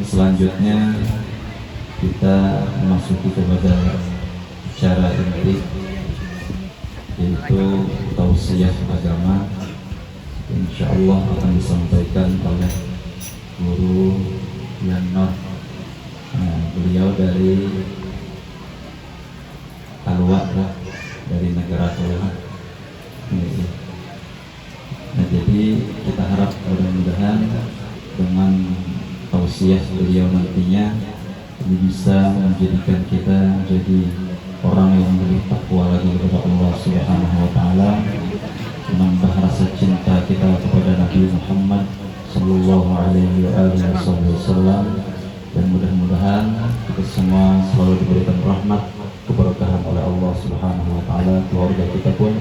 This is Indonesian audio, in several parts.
selanjutnya kita memasuki kepada cara inti, yaitu tausiah agama. Insyaallah akan disampaikan oleh Guru Yanor. Beliau dari Kalwa, dari negara Kalwa. Nah, jadi kita harap mudah-mudahan dengan tausiah beliau nantinya ini bisa menjadikan kita jadi orang yang lebih takwa lagi kepada Allah Subhanahu wa taala, menambah rasa cinta kita kepada Nabi Muhammad sallallahu alaihi wasallam, dan mudah-mudahan kita semua selalu diberikan rahmat keberkahan oleh Allah Subhanahu wa taala, keluarga kita pun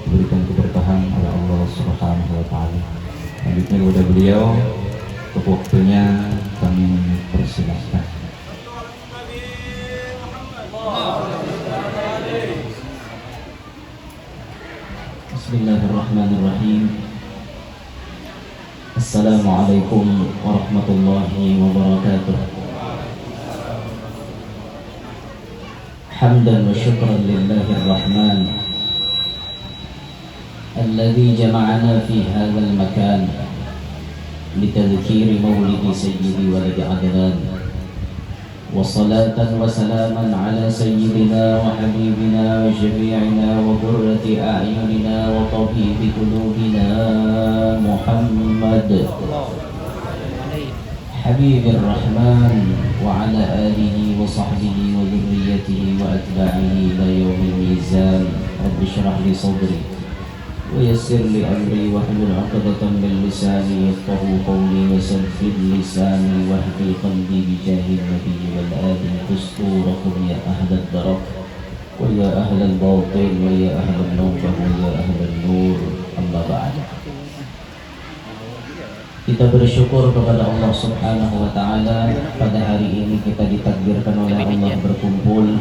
diberikan keberkahan oleh Allah Subhanahu wa taala. Selanjutnya kepada beliau, untuk waktunya kami persilahkan. Bismillahirrahmanirrahim. Assalamualaikum warahmatullahi wabarakatuh. Hamdan wa syukran lillahir rahman alladzi jama'ana fi hadzal makan litadhkiri maulidi sayyidi waladi adnan, wa salatan wa salaman ala sayyidina wa habibina wa syafi'ina wa qurrati a'yunina wa tabibi qulubina Muhammad habibir rahman wa ala alihi wa sahbihi wa dhurriyyatihi wa atba'ihi ila yaumil mizan. Rabbi shrah li sadri wa yassir li amri wa hlul 'uqdatam min lisani yafqahu qawli wa saddid lisani wahdi qalbi bi jahi nabiy wal ali dusturakum ya ahlad darak wa ya ahlal batin wa ya ahlal nur wa ya ahlal nur. Amma ba'd. Kita bersyukur kepada Allah Subhanahu wa taala, pada hari ini kita ditakdirkan oleh Allah berkumpul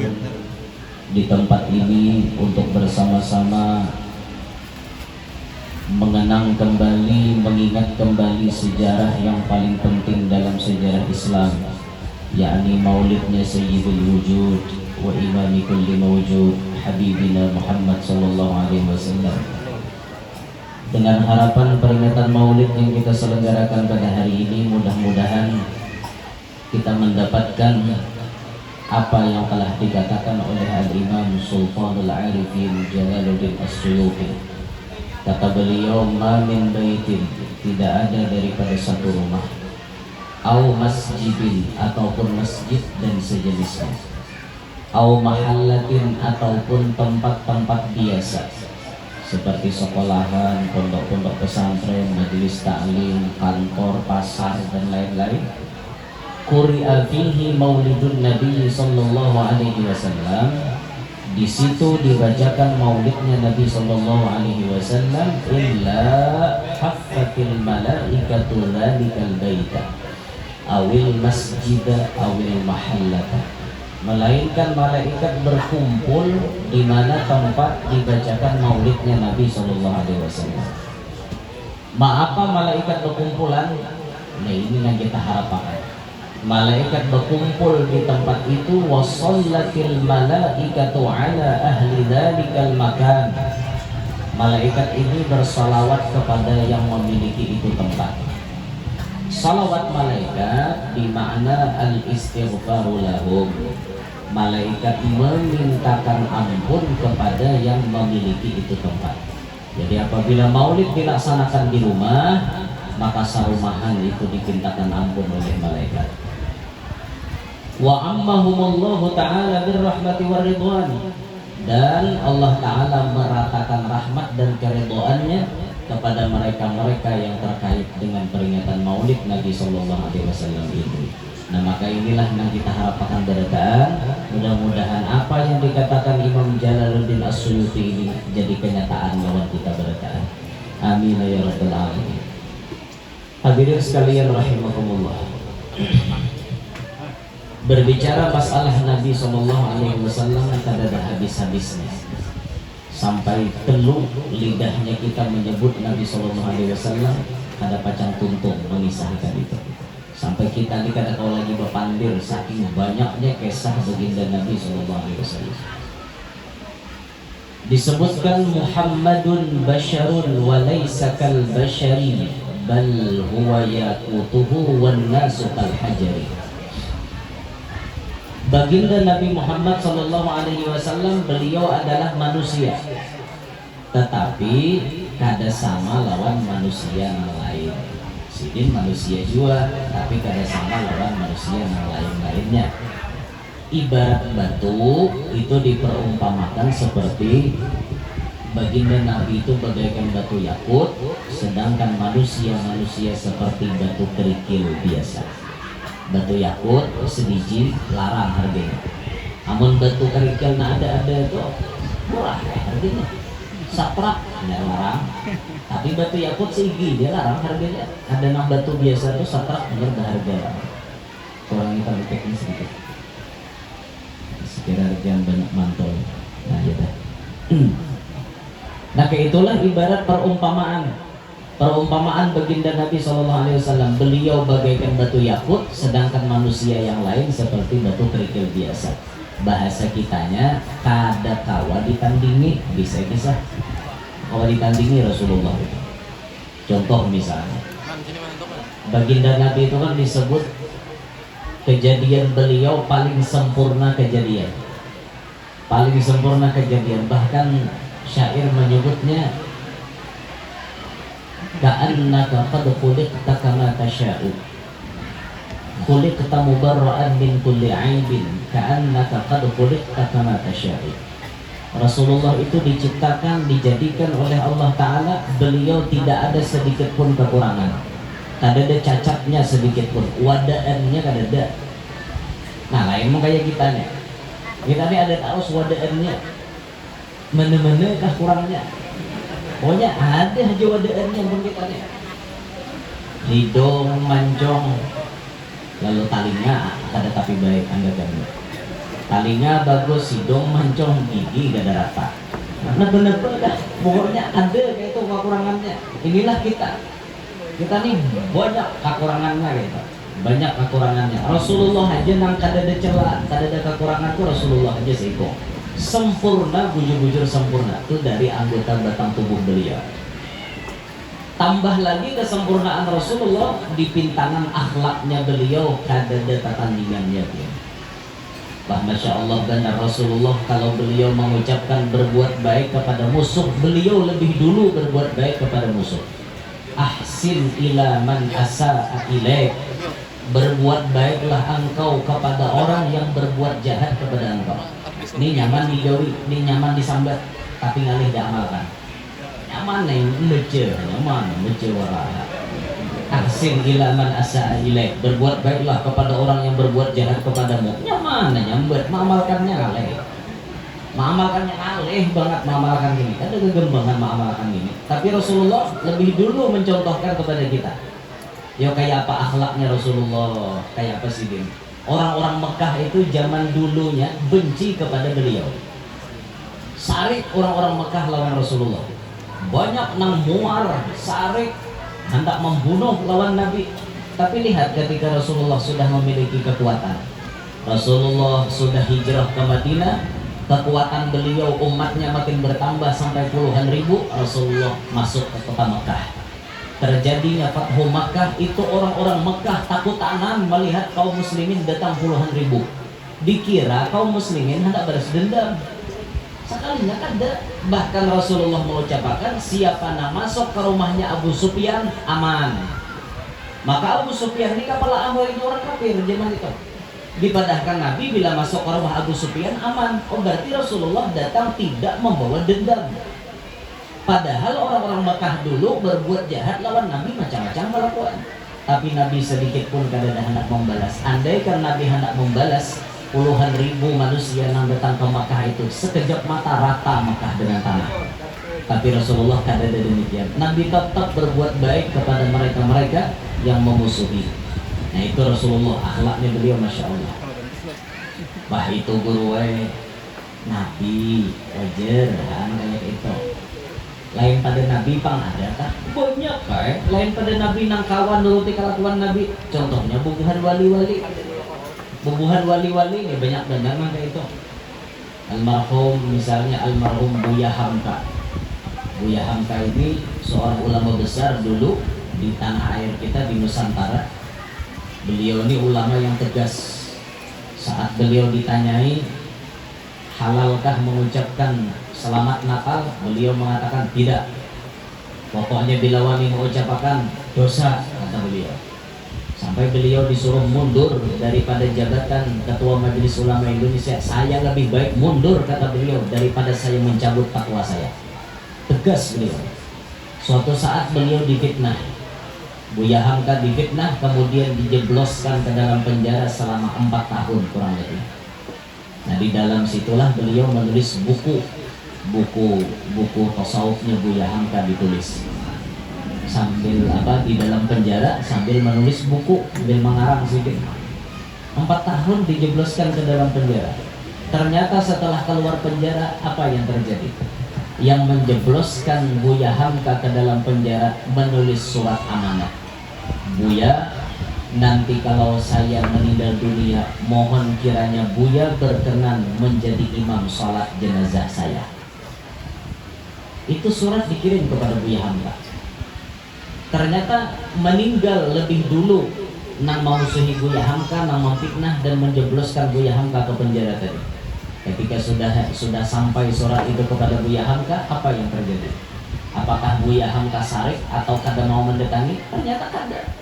di tempat ini untuk bersama-sama mengenang kembali, mengingat kembali sejarah yang paling penting dalam sejarah Islam, yakni maulidnya Sayyidul Wujud wa imami kulli mawjud Habibina Muhammad sallallahu alaihi wasallam. Dengan harapan peringatan maulid yang kita selenggarakan pada hari ini, mudah-mudahan kita mendapatkan apa yang telah dikatakan oleh Al-Imam Sultanul Arifin Jalaluddin As-Suyuti. Kata beliau, ma min baitin, tidak ada daripada satu rumah, au masjidin, ataupun masjid dan sejenisnya, au mahallatin, ataupun tempat-tempat biasa seperti sekolahan, pondok-pondok pesantren, majelis taklim, kantor, pasar, dan lain-lain. Quri'a fihi maulidun Nabi sallallahu alaihi wasallam. Di situ dibacakan maulidnya Nabi sallallahu alaihi wasallam, illa haffatil malaikatu dzalikal baita awil masjida awil mahallata, melainkan malaikat berkumpul di mana tempat dibacakan maulidnya Nabi sallallahu alaihi wasallam. Apa malaikat berkumpulan? Nah, ini yang kita harapkan. Malaikat berkumpul di tempat itu, wasallatil malaikatu ala ahli dzalikal makan. Malaikat ini bersalawat kepada yang memiliki itu tempat. Salawat malaikat bermakna al-istighfaru lahum. Malaikat memintakan ampun kepada yang memiliki itu tempat. Jadi apabila maulid dilaksanakan di rumah, maka sarumahan itu dipintakan ampun oleh malaikat. Wa ammahumullahu ta'ala birrahmati waridwan, dan Allah Ta'ala meratakan rahmat dan keridhaannya kepada mereka-mereka yang terkait dengan peringatan maulid Nabi sallallahu alaihi wasallam itu. Nah, maka inilah yang kita harapkan berkah. Mudah-mudahan apa yang dikatakan Imam Jalaluddin As-Suyuti ini jadi kenyataan lewat kita berkah. Amin ya rabbal alamin. Hadirin sekalian rahimakumullah. Berbicara masalah Nabi sallallahu alaihi wasallam tidak ada habis-habisnya. Sampai teluk lidahnya kita menyebut Nabi sallallahu alaihi wasallam, ada pacang tuntung mengisahkan itu. Sampai kita ini kadang kalau lagi berpandir saking banyaknya kisah baginda Nabi SAW. Disebutkan Muhammadun basyarun wa laysa kal basyari bal huwa yaqutuhu wan nasu kal hajari. Baginda Nabi Muhammad SAW, beliau adalah manusia, tetapi kada sama lawan manusia yang lain. Sidin manusia juga, tapi kada sama lawan manusia yang lain-lainnya. Ibarat batu itu diperumpamakan seperti baginda Nabi itu bagaikan batu yakut, sedangkan manusia seperti batu kerikil biasa. Batu yakut sediji larang harganya. Namun batu kerikil ada itu murah harganya. Saprak tidak larang, tapi batu yakut sigi dia larang harganya. Ada nang batu biasa tuh saprak bener berharga. Kurang kita ini sedikit. Sekira yang banyak mantul. Nah ya dah. Nah itulah ibarat perumpamaan baginda Nabi SAW. Beliau bagaikan batu yakut, sedangkan manusia yang lain seperti batu kerikil biasa. Bahasa kitanya kada kawa ditandingi, bisa kawa ditandingi Rasulullah itu. Contoh misalnya baginda Nabi itu kan disebut kejadian beliau paling sempurna kejadian, bahkan syair menyebutnya ka'annaka qad khuliqta kama tasha'u khuliqta mubarra'an min kulli 'aibin ka'annaka qad khuliqta kama tasha'u. Rasulullah itu diciptakan, dijadikan oleh Allah Ta'ala, beliau tidak ada sedikit pun kekurangan, tidak ada cacatnya sedikit pun, wadaannya tidak ada. Nah lain mau kayak kita nih ada tahu wadaannya mana-mana kekurangannya. Pokoknya ada aja wadaannya pun kita nih. Hidung mancong, lalu talinga ada tapi baik anda kan. Talinga bagus, hidung mancong, gigi gak ada rata. Nah bener-bener dah, pokoknya ada kayak itu kekurangannya. Inilah kita nih banyak kekurangannya gitu. Banyak kekurangannya. Rasulullah aja nang kada ada celah, kada ada kekurangan tuh Rasulullah aja seko. Sempurna, bujur-bujur sempurna itu dari anggota batang tubuh beliau. Tambah lagi kesempurnaan Rasulullah di pintangan akhlaknya beliau, kada ada tandingannya dia. Bah, Masya Allah, benar Rasulullah kalau beliau mengucapkan berbuat baik kepada musuh, beliau lebih dulu berbuat baik kepada musuh. Ahsin ila man asa'a ilaik, berbuat baiklah engkau kepada orang yang berbuat jahat kepada engkau. Ini nyaman digawi, ini nyaman disambat, tapi ngalih diamalkan. Nyaman nih, mece waraha. Ahsin ila man asa'a ilaik, berbuat baiklah kepada orang yang berbuat jahat kepadamu. Nyaman nyambat, mengamalkannya ngalih. Mengamalkannya ngalih banget, mengamalkan gini. Ada kegembangan mengamalkan gini. Tapi Rasulullah lebih dulu mencontohkan kepada kita. Ya kayak apa akhlaknya Rasulullah, kayak apa sih Din? Orang-orang Mekah itu zaman dulunya benci kepada beliau. Sarik orang-orang Mekah lawan Rasulullah. Banyak nang muar, sarik, hendak membunuh lawan Nabi. Tapi lihat ketika Rasulullah sudah memiliki kekuatan, Rasulullah sudah hijrah ke Madinah, kekuatan beliau, umatnya makin bertambah sampai puluhan ribu. Rasulullah masuk ke kota Mekah. Terjadinya Fathu Makkah, itu orang-orang Mekah takut tanan melihat kaum muslimin datang puluhan ribu. Dikira kaum muslimin hendak balas dendam. Sekalinya kada. Bahkan Rasulullah mengucapkan, siapa yang masuk ke rumahnya Abu Sufyan aman. Maka Abu Sufyan ini kepala amr itu orang kafir zaman itu. Dipadahkan Nabi bila masuk ke rumah Abu Sufyan aman. Oh berarti Rasulullah datang tidak membawa dendam. Padahal orang-orang Mekah dulu berbuat jahat lawan Nabi macam-macam kelakuan. Tapi Nabi sedikit pun kada hendak membalas. Andaikan Nabi hendak membalas, puluhan ribu manusia yang datang ke Mekah itu sekejap mata rata Mekah dengan tanah. Tapi Rasulullah kada ada demikian. Nabi tetap berbuat baik kepada mereka-mereka yang memusuhi. Nah itu Rasulullah, akhlaknya beliau Masya Allah. Bah itu guru Nabi wajar kan kayak itu. Lain pada nabi pang ada kah? Banyak kan? Lain pada nabi nang kawan nuruti kelakuan nabi. Contohnya bubuhan wali-wali. Bubuhan wali-wali ini banyak-banyak mangga itu. Almarhum misalnya almarhum Buya Hamka. Buya Hamka ini seorang ulama besar dulu di tanah air kita di Nusantara. Beliau ini ulama yang tegas. Saat beliau ditanyai halalkah mengucapkan selamat Natal, beliau mengatakan tidak. Pokoknya bila wani mengucapkan dosa, kata beliau. Sampai beliau disuruh mundur daripada jabatan Ketua Majelis Ulama Indonesia. Saya lebih baik mundur, kata beliau, daripada saya mencabut fatwa saya. Tegas beliau. Suatu saat beliau difitnah. Buya Hamka difitnah, kemudian dijebloskan ke dalam penjara selama 4 tahun kurang lebih. Nah, di dalam situlah beliau menulis buku tasawufnya Buya Hamka ditulis. Sambil di dalam penjara sambil menulis buku, sambil mengarang sedikit. 4 tahun dijebloskan ke dalam penjara. Ternyata setelah keluar penjara, apa yang terjadi? Yang menjebloskan Buya Hamka ke dalam penjara menulis surat amanat. Buya, nanti kalau saya meninggal dunia, mohon kiranya Buya berkenan menjadi imam sholat jenazah saya. Itu surat dikirim kepada Buya Hamka. Ternyata meninggal lebih dulu nang memusuhi Buya Hamka, nang memfitnah dan menjebloskan Buya Hamka ke penjara tadi. Ketika sudah sampai surat itu kepada Buya Hamka, apa yang terjadi? Apakah Buya Hamka sarik atau kada mau mendatangi? Ternyata kada.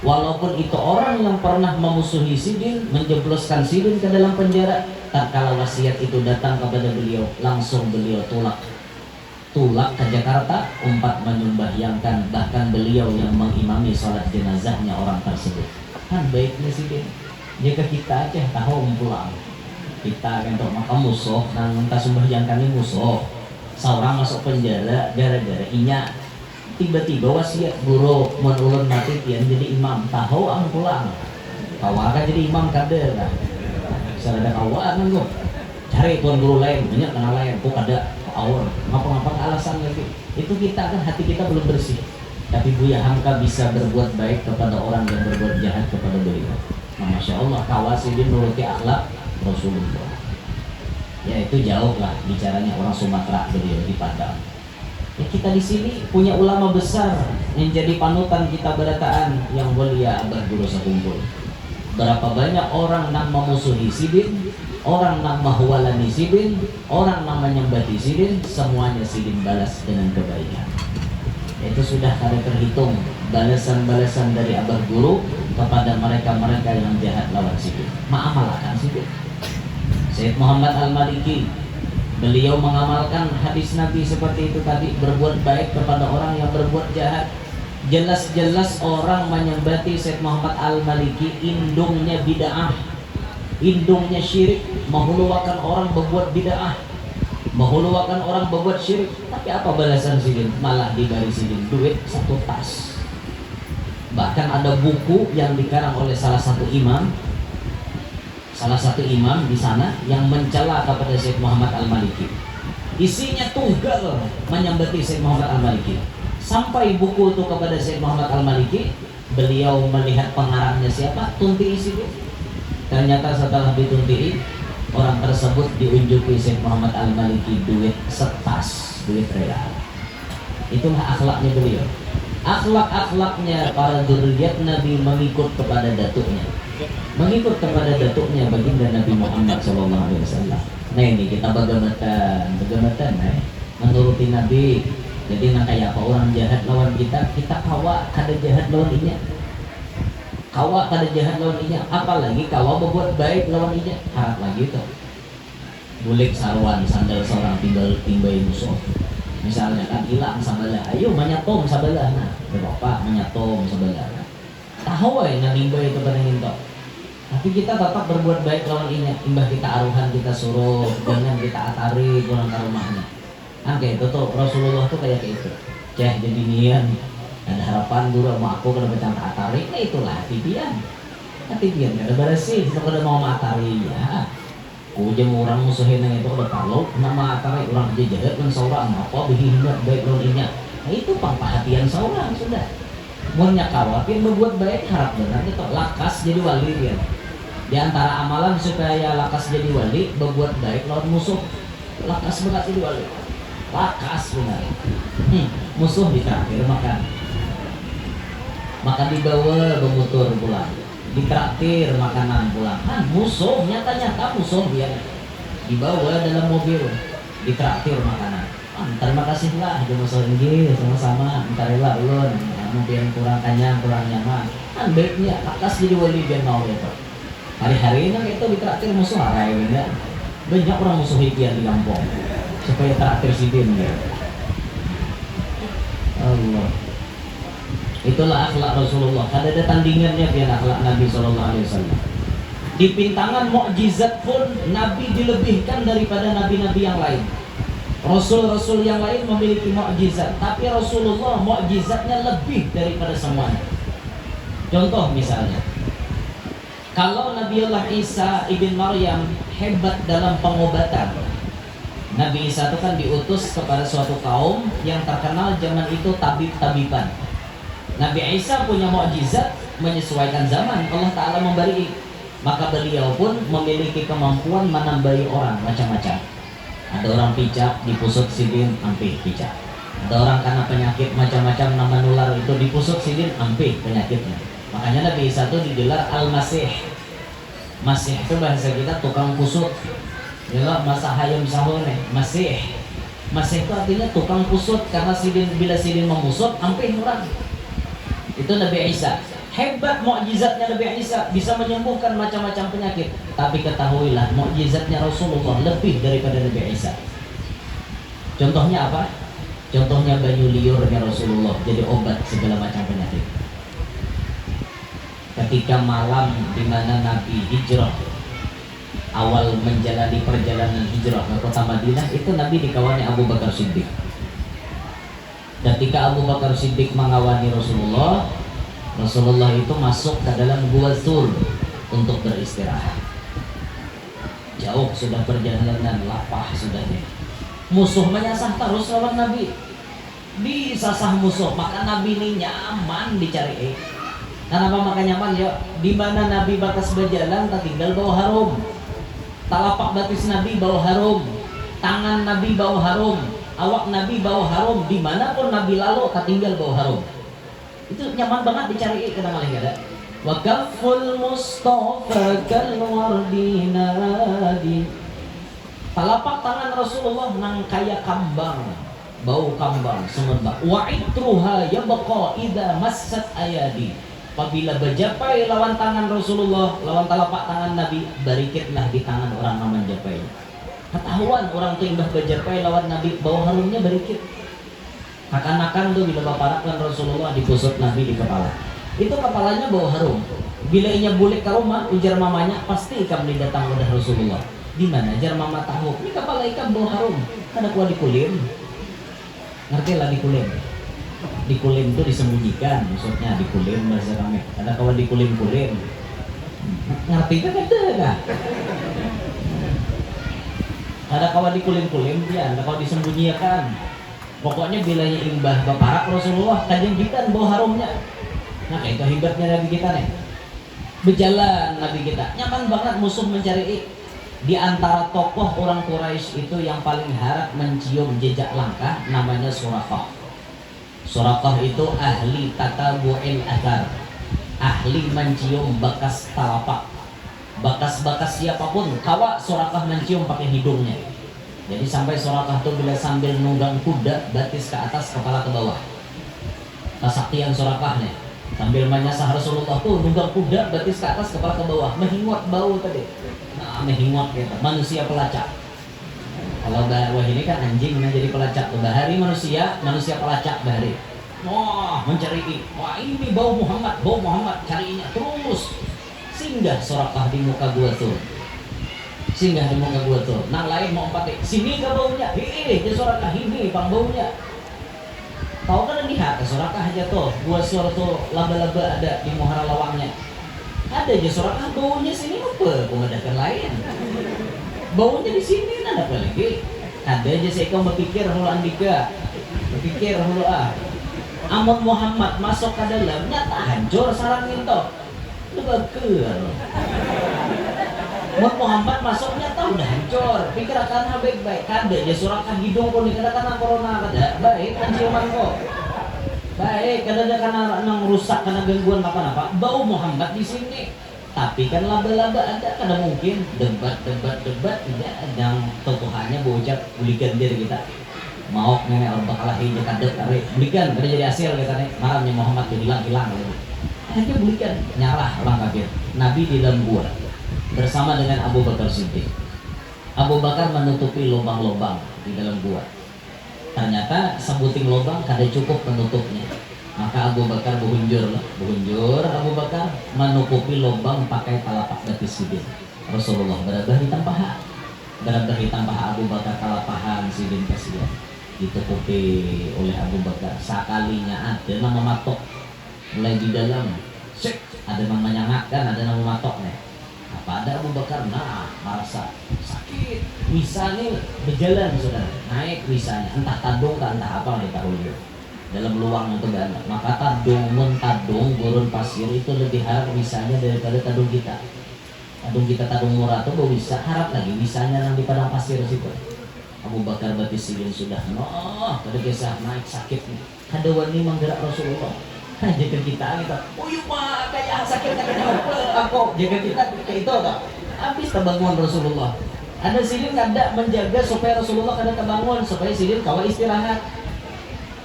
Walaupun itu orang yang pernah memusuhi Sidin, menjebloskan Sidin ke dalam penjara, tatkala wasiat itu datang kepada beliau, langsung beliau tulak ke Jakarta, menyembahyangkan, bahkan beliau yang mengimami sholat jenazahnya orang tersebut. Kan baiknya Sidin, jika kita aja tahu pulang, kita untuk makam musuh dan minta sembahyangkan ini musuh, seorang masuk penjara gara-gara inya tiba-tiba wasiat guru menulun mati tian jadi imam, tahu ang pulang kawan kan jadi imam kader lah. Misalnya ada kawan nunggu cari tuan guru lain, banyak kenal lain, kok ada awal ngapa-ngapa alasan lagi. Itu kita kan hati kita belum bersih. Tapi Buya Hamka bisa berbuat baik kepada orang yang berbuat jahat kepada beliau. Nah, Masya Allah, kawasidin nuruti akhlak Rasulullah. Ya itu jauh lah bicaranya orang Sumatera, beliau di Padang. Ya, kita di sini punya ulama besar yang jadi panutan kita berataan yang mulia Abah Guru Sakumpul. Berapa banyak orang yang memusuhi Sidin, orang yang mahwalani Sidin, orang yang menyembah Sidin, semuanya Sidin balas dengan kebaikan. Itu sudah kada terhitung balasan-balasan dari Abah Guru kepada mereka-mereka yang jahat lawan Sidin. Mengamalkan Sidin. Syekh Muhammad Al-Maliki, beliau mengamalkan hadis Nabi seperti itu tadi, berbuat baik kepada orang yang berbuat jahat. Jelas-jelas orang menyembati Syekh Muhammad Al-Maliki indungnya bid'ah, indungnya syirik, menghuluakan orang berbuat bid'ah, menghuluakan orang berbuat syirik. Tapi apa balasan Sidin? Malah diberi Sidin duit 1 tas. Bahkan ada buku yang dikarang oleh salah satu imam di sana yang mencela kepada Syekh Muhammad Al-Maliki. Isinya tunggal menyembati Syekh Muhammad Al-Maliki. Sampai buku itu kepada Syekh Muhammad Al-Maliki, beliau melihat pengarangnya siapa, tunti isi itu. Ternyata setelah ditunti, orang tersebut diunjuki Syekh Muhammad Al-Maliki duit setas, duit real. Itulah akhlaknya beliau. Akhlak-akhlaknya para dzurriyyat Nabi mengikut kepada datuknya, mengikut kepada datuknya baginda Nabi Muhammad SAW. Nah ini kita bagamatan, menuruti Nabi. Jadi nak kayak apa orang jahat lawan kita kawa kada jahat lawan inya, kawa kada jahat lawan inya. Apalagi kawa berbuat baik lawan inya, harap lagi tuh. Bulik sarwan sandal seorang timbal musuh. Misalnya kan hilang sabalah, ayo menyatom sabalah, nah berapa menyatom sabalah. Tahu ya nanimba itu penting itu. Tapi kita tetap berbuat baik lawan inya. Imbah kita aruhan, kita suruh, jangan kita atari pulang ke rumahnya. Kayak itu tuh Rasulullah tuh kayak gitu. Ceh jadi nian, ada harapan guru sama aku kena bercanda atari. Nah itulah hati pian, kada bersih, kada mau atari ya. Kujang orang musuhin yang itu udah kalau nama tarik orang aja jahat kan seorang apa berhingat baik lorinya. Nah itu perhatian seorang sudah. Muanya khawatir berbuat baik harap benar itu lakas jadi wali ya. Di antara amalan supaya lakas jadi wali berbuat baik lawan musuh. Lakas benar jadi wali. Lakas benar. Musuh ditraktir makan. Makan dibawa bemutur pulang. Ditraktir makanan pulang kan musuh nyata-nyata musuh dia dibawa dalam mobil ditraktir makanan terima kasih lah di musuh ini sama-sama entar rela ulun mungkin kurang kenyang kurang nyaman kan baiknya atas jadi wali biar mau gitu hari-hari ini itu ditraktir musuh harai ya banyak orang musuh impian di kampung supaya traktir sidin ya Allah. Itulah akhlak Rasulullah. Ada tandingannya biar akhlak Nabi Sallallahu Alaihi Wasallam. Di pintangan mukjizat pun Nabi dilebihkan daripada nabi-nabi yang lain. Rasul-rasul yang lain memiliki mukjizat, tapi Rasulullah mukjizatnya lebih daripada semuanya. Contoh misalnya, kalau Nabiullah Isa ibn Maryam hebat dalam pengobatan. Nabi Isa itu kan diutus kepada suatu kaum yang terkenal zaman itu tabib-tabiban. Nabi Isa punya mukjizat menyesuaikan zaman Allah Ta'ala memberi, maka beliau pun memiliki kemampuan menambahi orang macam-macam. Ada orang picak dipusut sidin ampih picak, ada orang karena penyakit macam-macam nama nular itu dipusut sidin ampih penyakitnya. Makanya Nabi Isa itu digelar Al-Masih. Masih itu bahasa kita tukang kusut ya, masa hayam sahur nih Masih. Masih itu artinya tukang kusut karena sidin bila sidin memusut ampih orang. Itu Nabi Isa. Hebat mukjizatnya Nabi Isa, bisa menyembuhkan macam-macam penyakit. Tapi ketahuilah mukjizatnya Rasulullah lebih daripada Nabi Isa. Contohnya apa? Contohnya banyu liurnya Rasulullah jadi obat segala macam penyakit. Ketika malam di mana Nabi hijrah, awal menjalani perjalanan hijrah ke kota Madinah, itu Nabi dikawani Abu Bakar Siddiq. Ketika Abu Bakar Siddiq mengawani Rasulullah, Rasulullah itu masuk ke dalam gua Tur untuk beristirahat. Jauh sudah perjalanan, lapah sudahnya. Musuh menyasar terus lawan Nabi. Disasah musuh, maka Nabi ini nyaman dicari. Kenapa maka nyaman ya? Di mana Nabi batas berjalan, tak tinggal bau harum. Telapak batis Nabi bau harum, tangan Nabi bau harum, awak Nabi bau harum, dimanapun Nabi lalu tak tinggal bau harum. Itu nyaman banget dicari kadang-kadang ada. Wa kaful Mustafa kal wardi nadi. Telapak tangan Rasulullah nang kaya kambang, bau kambang semerbak. Wa itruha yabqa idza massat ayadi. Apabila berjapai lawan tangan Rasulullah, lawan telapak tangan Nabi, barikitlah di tangan orang naman japai. Ketahuan orang tuh imbah berjapai lawan Nabi, bau harumnya barikit. Akan-akan tuh bila baparakan Rasulullah dipusut Nabi di kepala. Itu kepalanya bau harum. Bila inya bulik ke rumah, ujar mamanya, pasti ikam didatang udah Rasulullah. Di mana jar mama tahu? Ini kepala ikam bau harum. Ada kuah dikulim. Ngerti lah dikulim. Dikulim itu disembunyikan, maksudnya dikulim bahasa kami. Ada kawan dikulim-kulim. Ngerti kan ada? Ada kawan dikulim-kulim, ya. Ada kawan disembunyikan. Pokoknya bila imbah baparak Rasulullah kajengkitan bau harumnya. Nah itu hebatnya Nabi kita nih. Berjalan Nabi kita, nyaman banget musuh mencari. Di antara tokoh orang Quraisy itu yang paling harap mencium jejak langkah namanya Suraqah. Suraqah itu ahli tatabu'il athar, ahli mencium bekas telapak, bekas-bekas siapapun. Kawa Suraqah mencium pakai hidungnya. Jadi sampai Suraqah itu bila sambil nunggang kuda, batis ke atas, kepala ke bawah. Kesaktian Suraqah nih, sambil menyasar Rasulullah tuh nunggang kuda, batis ke atas, kepala ke bawah, menghingot bau tadi. Nah, menghingot gitu, manusia pelacak. Kalau wah ini kan anjing yang jadi pelacak. Bahari manusia pelacak bahari. Wah mencari, wah ini bau Muhammad, carinya terus. Singgah Suraqah di muka gua tuh. Singgah di muka gua tuh. Nang lain mau pakai, sini gak baunya? Di Suraqah ini bang baunya. Tahu kan lihat ke Suraqah aja tuh. Gua suatu laba-laba ada di muhara lawangnya. Ada aja Suraqah baunya sini apa? Pemadahkan lain. Baunya di sini ada apa lagi? Ada aja saya kau berpikir hulu Andika, berpikir hulu Amun Muhammad masuk ke dalam nyata hancur sarang itu. Lu baker. Mun Muhammad masuknya tahu udah hancur. Pikir akan baik-baik. Kada aja surahkan hidung pun kada kena corona kada. Baik penciuman kok. Baik kada ada kena nang rusak kena gangguan apa-apa. Bau Muhammad di sini. Tapi kan laba-laba ada kada mungkin debat tidak yang tokohannya bocah bulikan diri kita. Mau nenek orang bakalah ini kadet tarik bulikan kada jadi hasil kita nih maramnya Muhammad hilang gitu. Hanya bulikan nyarah orang kafir. Nabi di dalam gua bersama dengan Abu Bakar Siddiq. Abu Bakar menutupi lubang-lubang di dalam gua. Ternyata sebuting lubang kada cukup menutupnya. Maka Abu Bakar berunjur Abu Bakar menutupi lubang pakai telapak betis sidin. Rasulullah berada di tampaha. Berada di tampaha Abu Bakar telapahan sidin kasihan. Ditutupi oleh Abu Bakar. Sekalinya ada nama matok mulai di dalam. Ada nama menyangakkan, ada nama matok nih. Apa ada Abu Bakar? Nah, merasa sakit. Wisanya berjalan saudara, naik wisanya. Entah tadung, entah apa kita tahu dalam luang untuk ganda. Maka tadung gurun pasir itu lebih harap wisanya daripada tadung kita. Tadung murah tuh bisa harap lagi wisanya yang di padang pasir situ. Abu Bakar batis silin sudah kada kisah naik sakit nih. Kada wani menggerak Rasulullah. Jaga kita gitu. Oh iya mah kayak sakit aku jaga kita kayak itu tak. Habis terbangun Rasulullah. Ada silin kada menjaga supaya Rasulullah kada terbangun supaya silin kawa istirahat.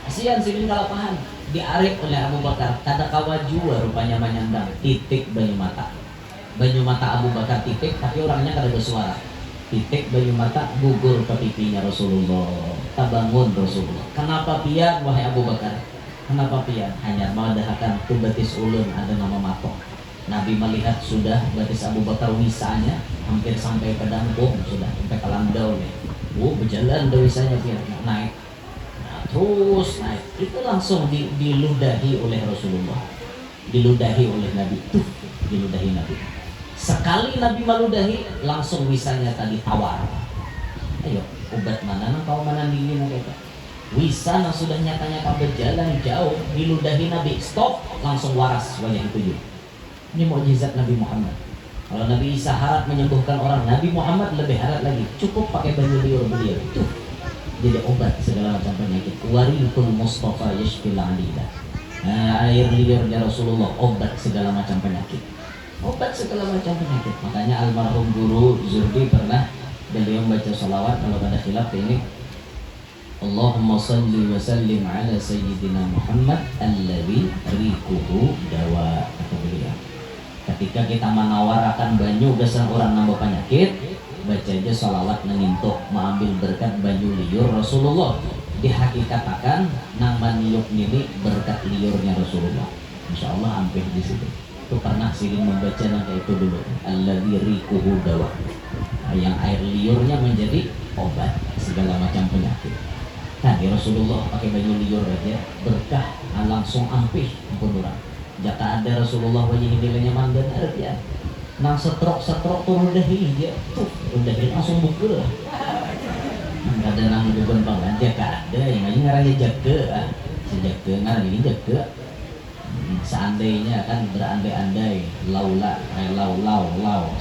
Kasihan silin kalapahan. Diarif oleh Abu Bakar. Kada kawa jua rupanya menyandang titik banyu mata. Banyu mata Abu Bakar titik tapi orangnya kada bersuara. Titik banyu mata gugur ke pipinya Rasulullah. Terbangun Rasulullah. Kenapa pian wahai Abu Bakar? Kenapa pian? Hanya mengadakan tu batis ulun ada nama matok. Nabi melihat sudah batis Abu Bakar wisanya hampir sampai ke dangkung sudah sampai ke landau nih. Berjalan dah wisanya pian naik. Nah, terus naik. Itu langsung diludahi oleh Rasulullah. Diludahi oleh Nabi. Diludahi Nabi. Sekali Nabi meludahi langsung wisanya tadi tawar. Ayo obat mana nang kau mana dingin kayak wisana sudah nyata-nyata berjalan jauh diludahi Nabi stop langsung waras wajah itu juga. Ini mukjizat Nabi Muhammad. Kalau Nabi Isa harap menyembuhkan orang, Nabi Muhammad lebih harap lagi cukup pakai banyu liur beliau itu jadi obat segala macam penyakit. Warikul Mustafa yashfil alila. Air liurnya Rasulullah obat segala macam penyakit. Obat segala macam penyakit. Makanya almarhum guru Zurbi pernah beliau membaca salawat kalau ada khilaf ini Allahumma salli wa sallim ala sayyidina Muhammad alladhi rikuhu dawa. Kata beliau ketika kita menawarakan banyu gesan orang nambah penyakit baca aja salawat mengintuk mengambil berkat banyu liur Rasulullah. Dihakikatakan nang maniuk ini berkat liurnya Rasulullah. Insya Allah hampir di situ. Itu pernah silin membaca nang itu dulu alladzi rikuhu dawa. Yang air liurnya menjadi obat segala macam penyakit. Nah, ya Rasulullah pakai banyu liur aja berkah langsung ampih ampun orang. Jata ada Rasulullah wajah nilainya mandan ya. Nang setrok turun dahi dia tuh dahi langsung buka. Ada nang bukan pangan jaga ada yang aja ngaranya jaga sejaga ngarang ini jaga. Seandainya kan berandai-andai lau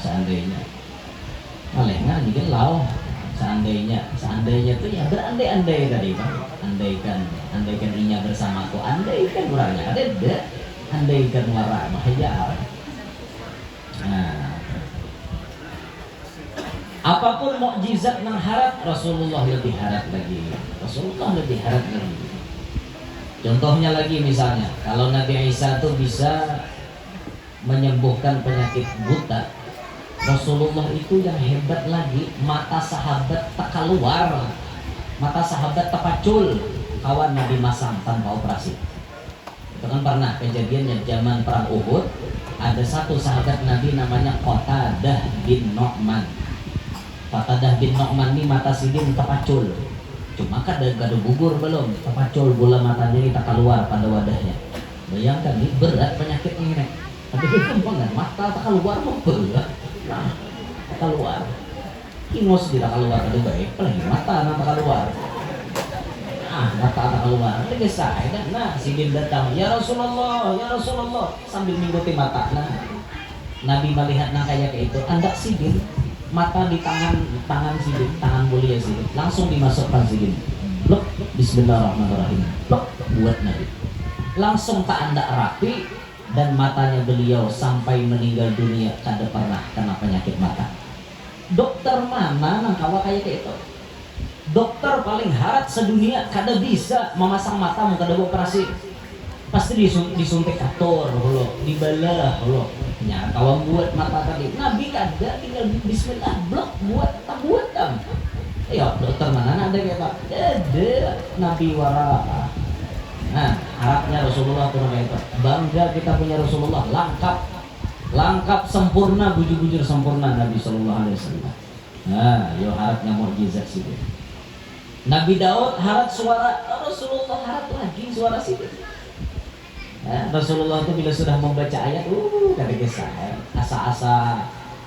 seandainya malengnya juga lau seandainya tuh ya berandai-andai tadi Pak. andaikan inya bersamaku, andaikan orangnya ada andaikan wara mahaya. Nah, apapun mukjizat nang harap Rasulullah lebih harap lagi. Contohnya lagi misalnya kalau Nabi Isa tuh bisa menyembuhkan penyakit buta, Rasulullah itu yang hebat lagi mata sahabat tak keluar, mata sahabat terpacul kawan Nabi masang tanpa operasi. Itu kan pernah kejadiannya zaman perang Uhud, ada satu sahabat Nabi namanya Qatadah bin Nu'man. Qatadah bin Nu'man ini mata sidin terpacul. Cuma kada gugur belum, terpacul bola matanya ini tak keluar pada wadahnya. Bayangkan ini berat penyakit ini. Tapi gampang kan, mata tak keluar mau berat. Nah, tak keluar. ingos tidak keluar ada baik, apalagi mata nata keluar. Mata nata keluar, lagi saya nah sidin datang, ya Rasulullah, ya Rasulullah, sambil mengikuti mata. Nah, Nabi melihat nah kayak itu, anda sidin, mata di tangan sidin, tangan mulia sidin, langsung dimasukkan sidin. Loh, Bismillahirrahmanirrahim. Loh, buat Nabi. Langsung tak anda rapi dan matanya beliau sampai meninggal dunia kada pernah kena penyakit mata. Dokter mana nang kawa kayak itu? Dokter paling harat sedunia kada bisa memasang mata mau kada operasi. Pasti disuntik kator lo, dibalah lo. Nya kawan buat mata tadi. Nabi kada tinggal bismillah blok buat tak buat am. Ayo dokter mana ada kayak Pak? Ada Nabi wara. Nah, harapnya Rasulullah tuh kayak itu. Bangga kita punya Rasulullah lengkap sempurna, bujur-bujur sempurna Nabi Sallallahu Alaihi Wasallam. Nah, yo harapnya mukjizat sih. Nabi Daud harap suara Rasulullah, harap lagi suara sih. Nah, Rasulullah itu bila sudah membaca ayat, kata kisah,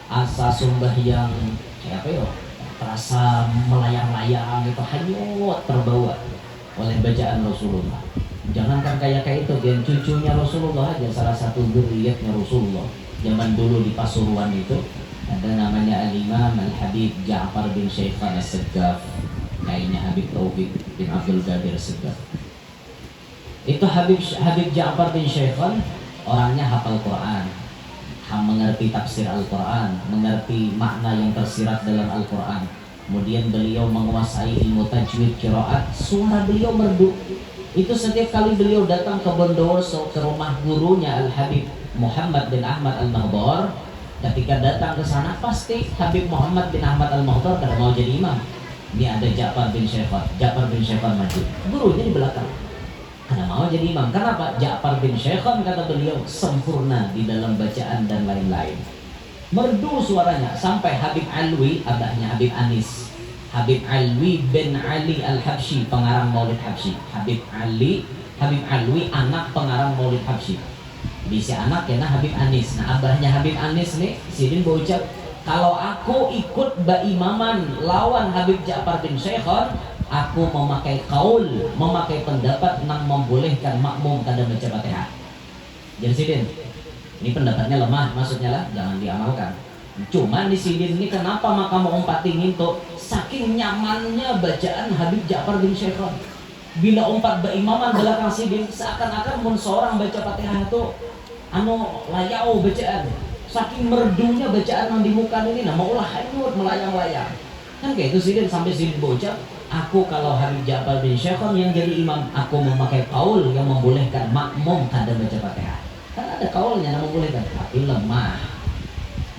asa sumbah yang kayak apa yo, terasa melayang-layang gitu, hanyut terbawa oleh bacaan Rasulullah. Jangankan kayak itu, gen cucunya Rasulullah aja, salah satu zuriyatnya Rasulullah. Zaman dulu di Pasuruan itu ada namanya Al-Imam Al-Habib Ja'far bin Syaikhan As-Segaf. Kayaknya Habib Taufik bin Abdul Qadir Segaf. Itu Habib Ja'far bin Syaikhan orangnya hafal Quran, mengerti tafsir Al-Quran, mengerti makna yang tersirat dalam Al-Quran. Kemudian beliau menguasai ilmu tajwid qiraat, suara beliau merdu. Itu setiap kali beliau datang ke Bondowoso ke rumah gurunya Al-Habib Muhammad bin Ahmad Al-Mahdhar, ketika datang ke sana pasti Habib Muhammad bin Ahmad Al-Mahdhar kada mau jadi imam. Ini ada Ja'far bin Syaikhan maju. Gurunya di belakang. Karena mau jadi imam. Kenapa? Ja'far bin Syaikhan kata beliau sempurna di dalam bacaan dan lain-lain. Merdu suaranya sampai Habib Alwi, abahnya Habib Anis. Habib Alwi bin Ali Al-Habsyi, pengarang Maulid Habsyi. Habib Alwi anak pengarang Maulid Habsyi. Bisa anak ya nah Habib Anis. Nah abahnya Habib Anis nih sidin berucap, kalau aku ikut baimaman lawan Habib Ja'far bin Syaikhan, aku memakai kaul, memakai pendapat nang membolehkan makmum kada baca Fatihah. Jadi sidin, ini pendapatnya lemah, maksudnya lah jangan diamalkan. Cuman di sidin ini kenapa maka mau umpatin itu? Saking nyamannya bacaan Habib Ja'far bin Syaikhan. Bila umpat baimaman belakang sidin, seakan-akan mun seorang baca Fatihah itu layau bacaan. Saking merdunya bacaan yang di muka ini, mau ulah hanyut melayang-layang. Kan kayak itu sidin sampai sidin bocah. Aku kalau Habib Ja'far bin Syaikhan yang jadi imam, aku memakai kaul yang membolehkan makmum kada baca Fatihah. Kan ada kaulnya yang membolehkan, tapi lemah.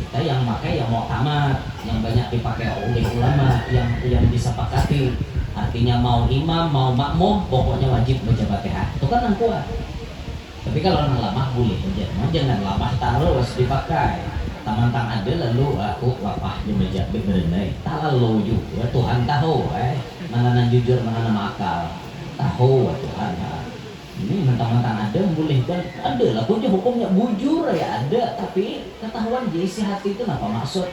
Kita yang pakai yang muktamad, yang banyak dipakai oleh ulama, yang disepakati. Artinya mau imam, mau makmum, pokoknya wajib baca Fatihah. Itu kan yang kuat. Tapi kalau nang lamah boleh aja, jangan lamah taruh harus dipakai. Taman-tang ada lalu aku lapah di meja berenai. Tak lalu juga Tuhan tahu, mana nang jujur mana nang akal. Tahu Tuhan. Ini mentang-mentang ada boleh kan ada lah hukumnya bujur ya ada, tapi ketahuan jadi isi hati itu apa maksud?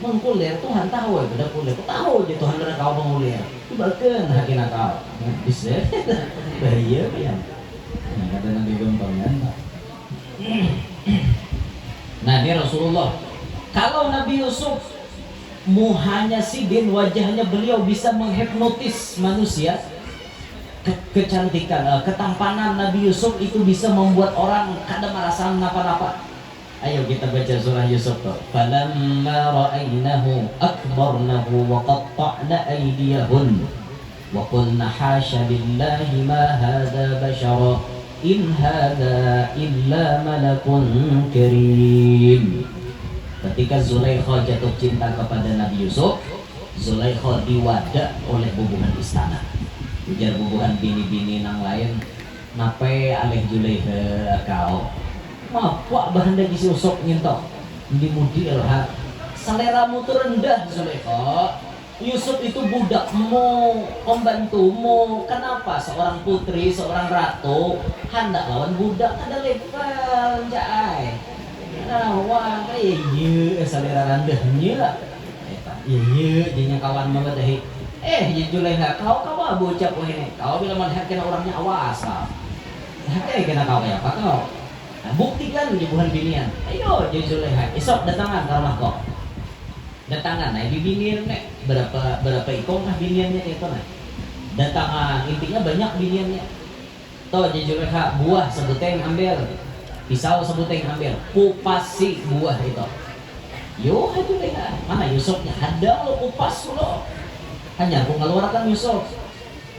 Mengkulir Tuhan tahu ya beda kulir. Tahu aja Tuhan ada kau mengulir. Ibaratkan haki nakal. Bisa bahaya ya. Kata Nabi Gempang. Nah ini Rasulullah. Kalau Nabi Yusuf muhanya sidin, wajahnya beliau bisa menghipnotis manusia. Kecantikan, ketampanan Nabi Yusuf itu bisa membuat orang kadang merasa napa-napa. Ayo kita baca surah Yusuf tuh. Falamma ra'aynahu akbarnahu wa qatta'na aydiyahun wa qulna hasya lillahi ma hadha bashara in hadha illa malakun karim. Ketika Zulaikha jatuh cinta kepada Nabi Yusuf, Zulaikha diwadak oleh bubuhan istana. Ujar bubuhan bini-bini nang lain, nape alih Zulaikha kau? Apa bahan dari Yusuf nyentok? Mudi-mudi elha. Seleramu tuh rendah Zulaikha. Yusuf itu budakmu, pembantumu. Kenapa seorang putri, seorang ratu hendak lawan budak? Ada level jai. Wah kayak selera rendahnya. Iya, jadinya kawan mama teh. Ya Juleha, kau bocah kau ini. Kau bila melihat kena orangnya awas kau. Kena kau kayak apa kau? Nah, buktikan bukan binian. Ayo, jadi Juleha. Esok datangan ke rumah kau. Datangan, nah binian nih. Berapa ikong lah biniannya itu nih. Datangan, intinya banyak biniannya. Tuh, jadi Juleha, buah sebuteng ambil. Pisau sebuteng ambil. Kupasi buah itu. Yo, itu mereka. Mana Yusufnya? Ada lo kupas lo. Hanya aku ngeluarkan Yusuf.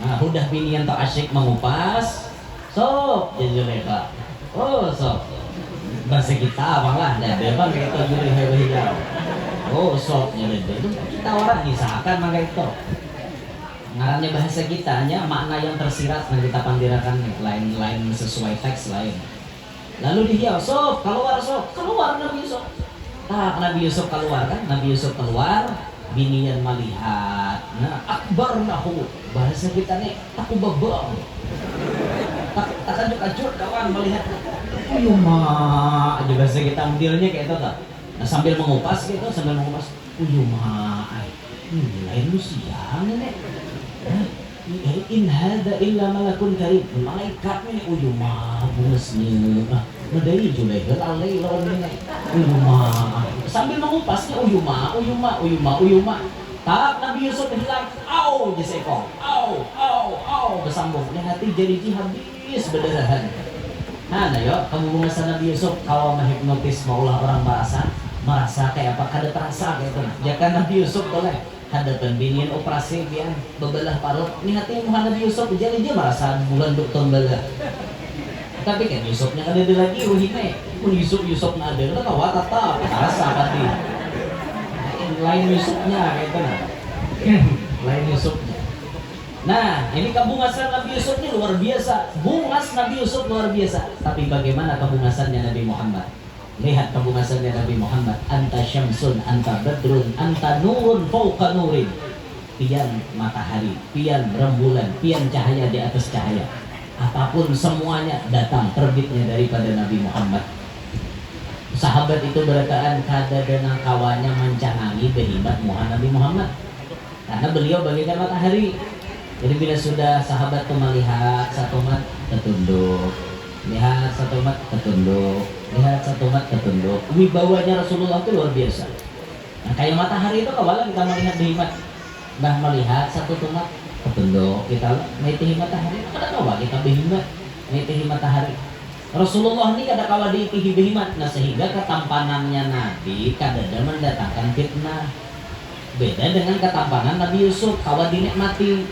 Nah, udah binian tak asyik mengupas. Sok, jadi mereka. Oh, sok. Bahasa kita malah dah bebang kayak itu jadi hebat. Oh, sok jadi itu kita orang misalkan mangga itu. Ngarannya bahasa kita hanya makna yang tersirat yang kita pandirakan lain-lain sesuai teks lain. Lalu dia sok keluar Nabi Yusuf. Nah, Nabi Yusuf keluar kan, Nabi Yusuf keluar, binian melihat, nah akbar nahu, bahasa kita nih, aku babang, tak ajuk kawan melihat, uyuma, aja bahasa kita modelnya kayak itu tak, nah sambil mengupas, uyuma, lain lu siang nih, in hada illa malakun karim, malaikat nih uyuma, bungesnya. Medai juga alay lawan ini uyuma sambil mengupasnya uyuma tak Nabi Yusuf bilang au jeseko au bersambung hati jadi habis berdarahan. Nah yo kamu mengesan Nabi Yusuf kalau menghipnotis maulah orang merasa kayak apa kada terasa kayak itu ya kan Nabi Yusuf boleh hadapan binian operasi biar bebelah parut ini hati Nabi Yusuf jadi dia merasa bulan dokter belah. Tapi kan Yusufnya kan ada lagi ruhime pun Yusuf ada lo tahu tetap rasa pasti lain Yusufnya kayak itu lain Yusufnya. Nah ini kebungasan Nabi Yusuf ini luar biasa, bungas Nabi Yusuf luar biasa. Tapi bagaimana kebungasannya Nabi Muhammad? Lihat kebungasannya Nabi Muhammad. Anta syamsun, anta badrun, anta nurun fauqa nurin. Pian matahari, pian rembulan, pian cahaya di atas cahaya. Apapun semuanya datang terbitnya daripada Nabi Muhammad. Sahabat itu berkataan kada dengan kawannya mencanangi behibat Nabi Muhammad karena beliau bagaikan matahari. Jadi bila sudah sahabat itu melihat satu mat tertunduk, lihat satu mat tertunduk, lihat satu mat tertunduk. Wibawanya Rasulullah itu luar biasa. Nah, kayak matahari itu kawalan kita melihat behibat, melihat satu tumat tertunduk, kita melihat matahari. Kada kawa kita behibat melihat matahari. Rasulullah ini kada kawa diitihi behimat, nah sehingga ketampanannya Nabi kada mendatangkan fitnah. Beda dengan ketampanan Nabi Yusuf, kawa dinikmati.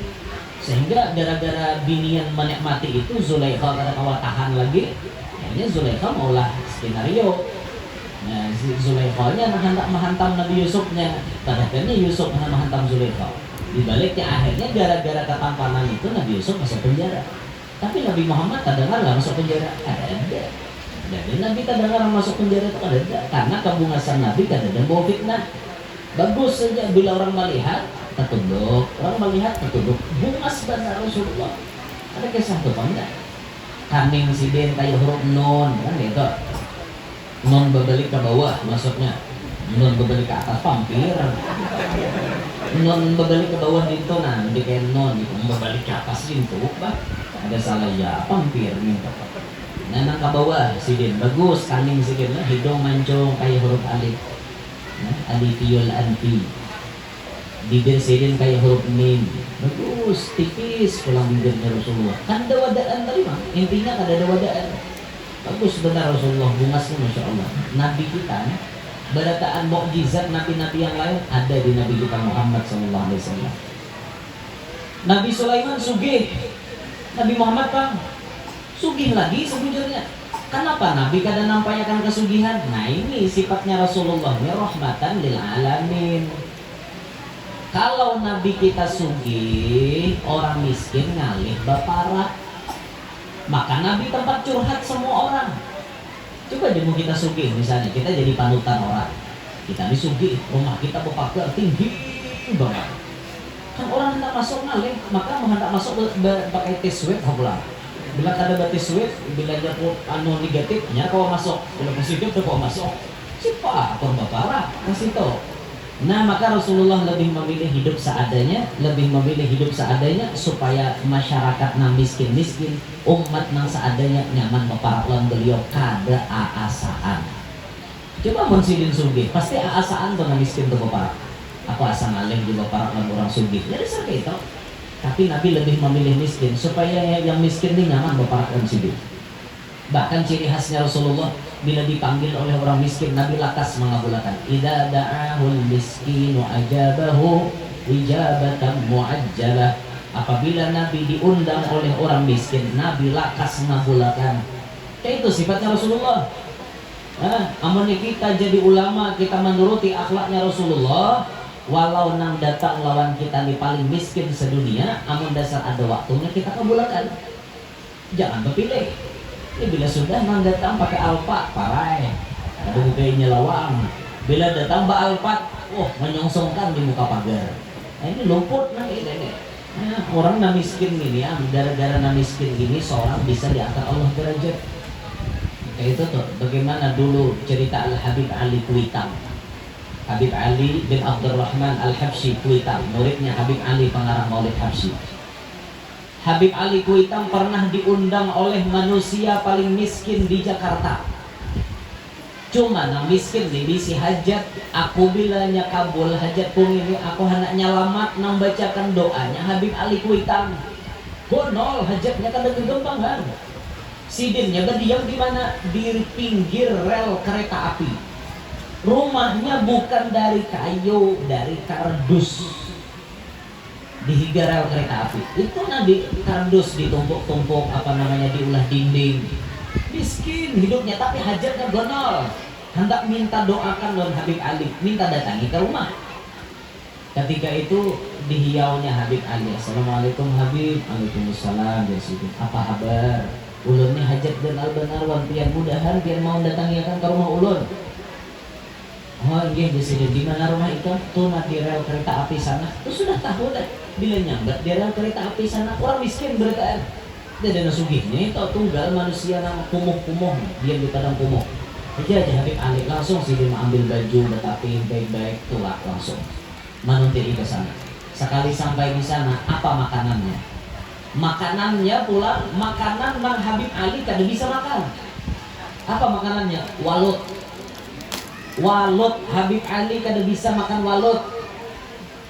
Sehingga gara-gara binian menikmati itu Zulaikha kada kawa tahan lagi. Akhirnya Zulaikha maulah skenario. Nah, Zulaikhanya hendak menghantam Nabi Yusufnya. Padahal Yusuf hendak menghantam Zulaikha. Dibaliknya akhirnya gara-gara ketampanan itu Nabi Yusuf masuk penjara. Tapi Nabi Muhammad kadang-kadang masuk penjara, ada. Jadi Nabi kadang-kadang masuk penjara itu ada. Karena kebungasan Nabi kadang-kadang bawa fitnah. Bagus saja bila orang melihat tertunduk, orang melihat tertunduk. Bungas benar Rasulullah. Ada kisah tuh enggak? Kaning siden kayak huruf nun, kan gitu. Nun berbalik ke bawah maksudnya. Nun berbalik ke atas pampir. Nun berbalik ke bawah itu nah, di kayak nun gitu. Berbalik ke atas itu, bah. Ada salah ya pampir minta nanang ke bawah sidin bagus kaning sidin hidung mancung kayak huruf alif alifiyul anfi bibir sidin kayak huruf mim bagus tipis pulang bibirnya Rasulullah kan ada wadaan tadi mah intinya kan ada wadaan bagus benar Rasulullah bungasnya Masya Allah. Nabi kita berataan mukjizat nabi-nabi yang lain ada di Nabi kita Muhammad SAW. Nabi Sulaiman sugih, Nabi Muhammad kan sugih lagi sejujurnya. Kenapa Nabi kadang nampakkan kesugihan? Nah ini sifatnya Rasulullah ini rahmatan lil alamin. Kalau Nabi kita sugih, orang miskin ngalih baparah. Maka Nabi tempat curhat semua orang. Coba jemu kita sugih, misalnya kita jadi panutan orang. Kita disugih, rumah kita berpagar tinggi banget. Kan orang hendak masuk ngalih, maka hendak masuk pakai T-swab pulang. Bila ada batis swab, bila dia anu negatifnya kau masuk, bila positif tu kau masuk. Siapa akor baparah kasih tahu. Nah, maka Rasulullah lebih memilih hidup seadanya supaya masyarakat nang miskin-miskin, umat nang seadanya nyaman meparak beliau kada aasaan. Coba mun sidin sugih, pasti aasaan tuh nang miskin tuh meparak. Aku asa ngalih juga parak lan orang sugih. Jadi seperti itu. Tapi Nabi lebih memilih miskin supaya yang miskin ini nyaman meparak lan sidin. Bahkan ciri khasnya Rasulullah bila dipanggil oleh orang miskin, Nabi lakas mengabulkan. Idza da'ahul miskinu ajabahu ijabatan muajjalah. Apabila Nabi diundang oleh orang miskin, Nabi lakas mengabulkan. Kayak itu sifatnya Rasulullah. Amun kita jadi ulama, kita menuruti akhlaknya Rasulullah, walau nang datang lawan kita di paling miskin sedunia, amun dasar ada waktunya kita kabulkan. Jangan berpilih. Bila sudah nang datang pakai alpa, parai, ada bukainya lawang. Bila datang ba alpat, menyongsongkan di muka pagar. Nah ini lumput nang ini. Nah, orang na miskin ini, gara-gara na miskin ini seorang bisa diangkat Allah derajat. Kayak itu tuh, bagaimana dulu cerita Al Habib Ali Kuitang. Habib Ali bin Abdurrahman Al Habsyi Kuitang, muridnya Habib Ali pengarang Maulid Habsyi. Habib Ali Kuitang pernah diundang oleh manusia paling miskin di Jakarta. Cuma nang miskin nih bisi hajat, aku bilanya kabul hajatku ini, aku hendak nyelamat nang bacakan doanya Habib Ali Kuitang. Gonol hajatnya kan gembang kan. Sidinnya berdiam di mana? Di pinggir rel kereta api. Rumahnya bukan dari kayu, dari kardus. Di rel kereta api itu nabi kardus ditumpuk-tumpuk diulah dinding. Miskin hidupnya tapi hajatnya gonol. Hendak minta doakan don Habib Ali, minta datangi ke rumah. Ketika itu dihiaunya Habib Ali, Assalamualaikum Habib. Waalaikumsalam. Apa kabar? Ulun nih hajat dan albanar wan pian mudahan pian mau datangi akan ke rumah ulun. Oh iya di mana rumah itu? Tuh di rel kereta api sana. Tuh sudah tahu dah. Bila nyambat di rel kereta api sana, orang miskin berita. Dia dana sugihnya itu tunggal manusia nama kumuh-kumuh, dia di padang kumuh. Aja Habib Ali langsung sih dia ambil baju tetapi baik-baik tulak langsung menuntut ke sana. Sekali sampai di sana, apa makanannya? Makanannya pula makanan Bang Habib Ali kada bisa makan. Apa makanannya? Walut. Habib Ali kada bisa makan walut.